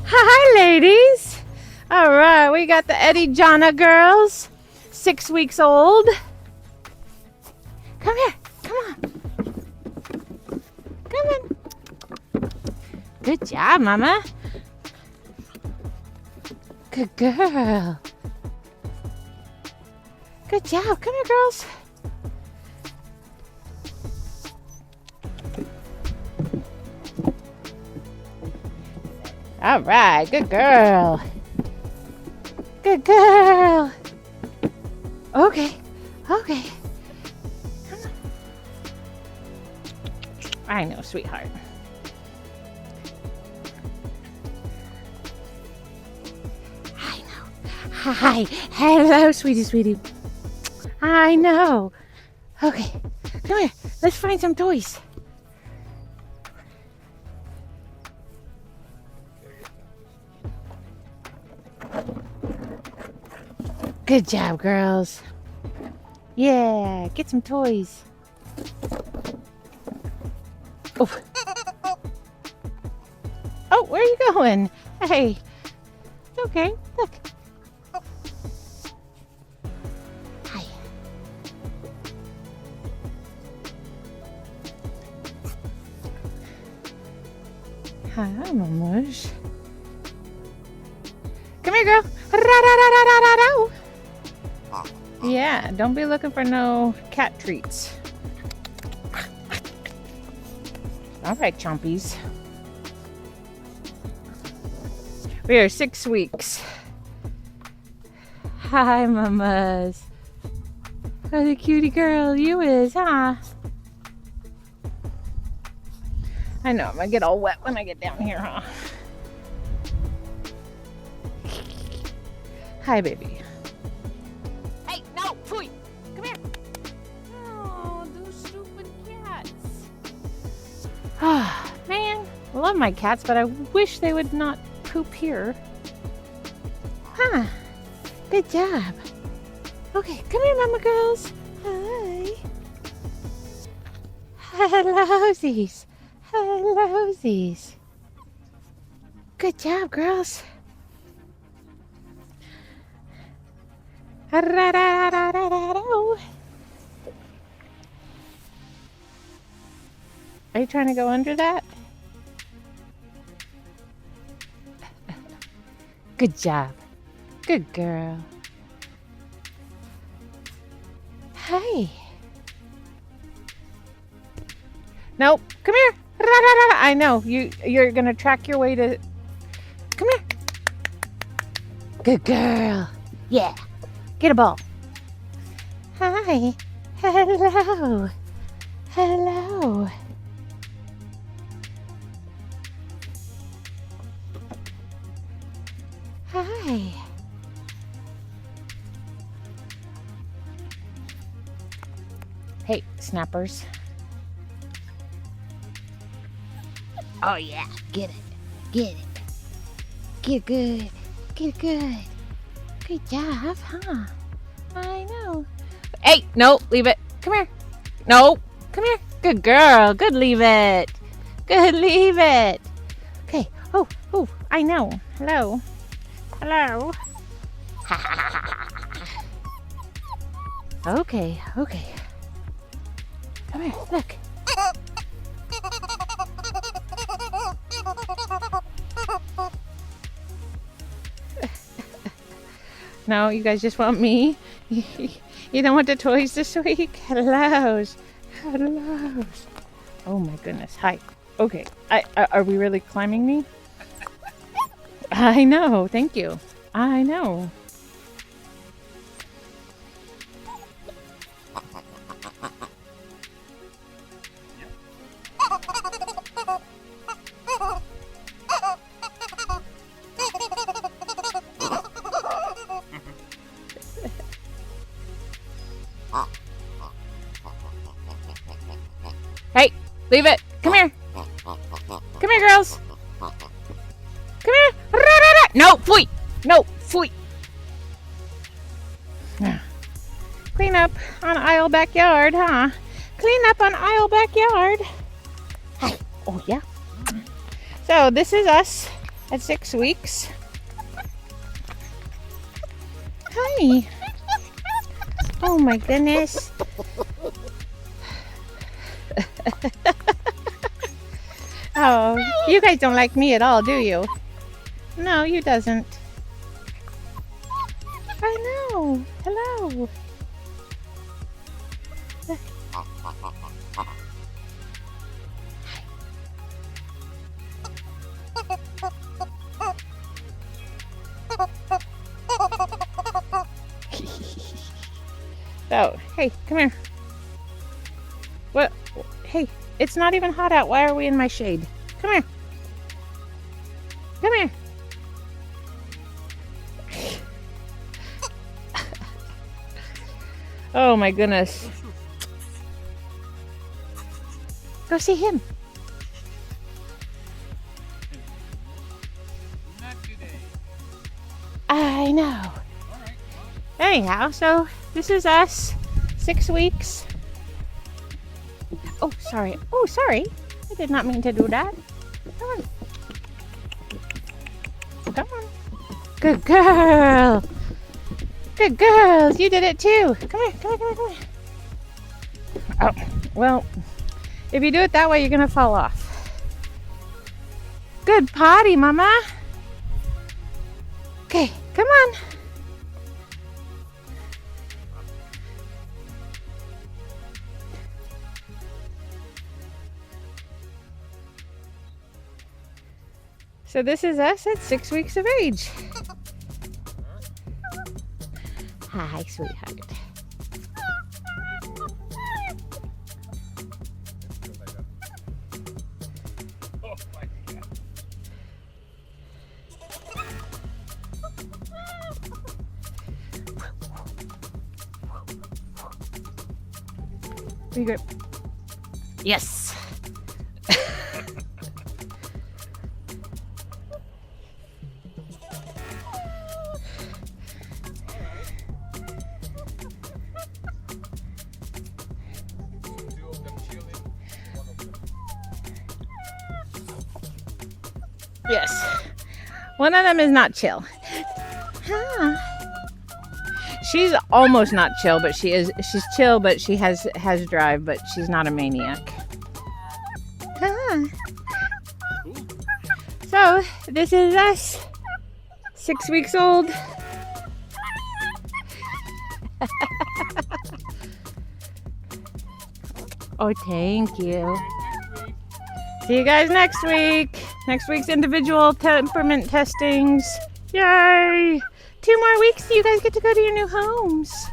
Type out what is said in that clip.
Hi, ladies. All right, we got the X Jahna girls, 6 weeks old. Come here. Come on. Come on. Good job, Mama. Good girl. Good job. Come here, girls. All right, good girl. Good girl. Okay. Come on. I know, sweetheart. I know. Hi. Hello, sweetie. I know. Okay. Come here. Let's find some toys. Good job, girls. Yeah, get some toys. Oh, where are you going? Hey, it's okay. Look. Hi. Hi, Mamush. Come here, girl. Ra-ra-ra-ra-ra-ra-ra. Yeah, don't be looking for no cat treats. All right, chompies. We are 6 weeks. Hi, mamas. What a cutie girl you is, huh? I know, I'm gonna get all wet when I get down here, huh? Hi, baby. Hey, no, Pooey, come here. Oh, those stupid cats. Ah, man, I love my cats, but I wish they would not poop here. Huh, good job. Okay, come here, mama girls. Hi. Hellosies. Hellosies. Good job, girls. Are you trying to go under that? Good job. Good girl. Hey. Nope. Come here. I know. You're gonna track your way to. Come here. Good girl. Yeah. Get a ball. Hi. Hello. Hello. Hi. Hey, snappers. Oh yeah, get it. Get it. Get good. Get good. Good job, huh? I know. Hey, no, leave it. Come here. No, come here. Good girl. Good, leave it. Good, leave it. Okay. Oh, I know. Hello. Hello. Okay. Come here, look. No, you guys just want me? You don't want the toys this week? Hellos. Oh my goodness. Hi. Okay. Are we really climbing me? I know. Thank you. I know. Hey, leave it. Come here. Come here, girls. Come here. No, fui. No, fui. Clean up on aisle backyard, huh? Clean up on aisle backyard. Hi. Oh, yeah. So this is us at 6 weeks. Hi. Oh my goodness. Oh, you guys don't like me at all, do you? No, you doesn't. I know. Hello. So, hey, come here. What? Hey, it's not even hot out. Why are we in my shade? Come here. Come here. Oh my goodness. Go see him. I know. Anyhow, so this is us, 6 weeks. Oh, sorry. Oh, sorry. I did not mean to do that. Come on. Come on. Good girl. Good girls. You did it too. Come here. Come here. Come here. Come here. Oh, well, if you do it that way, you're going to fall off. Good potty, Mama. Okay, come on. So this is us at 6 weeks of age. Hi, sweetheart. Be good. Yes. Yes. One of them is not chill. Huh. She's almost not chill, but she's chill, but she has drive, but she's not a maniac. Huh. So, this is us. 6 weeks old. Oh, thank you. See you guys next week. Next week's individual temperament testings. Yay! 2 more weeks, you guys get to go to your new homes.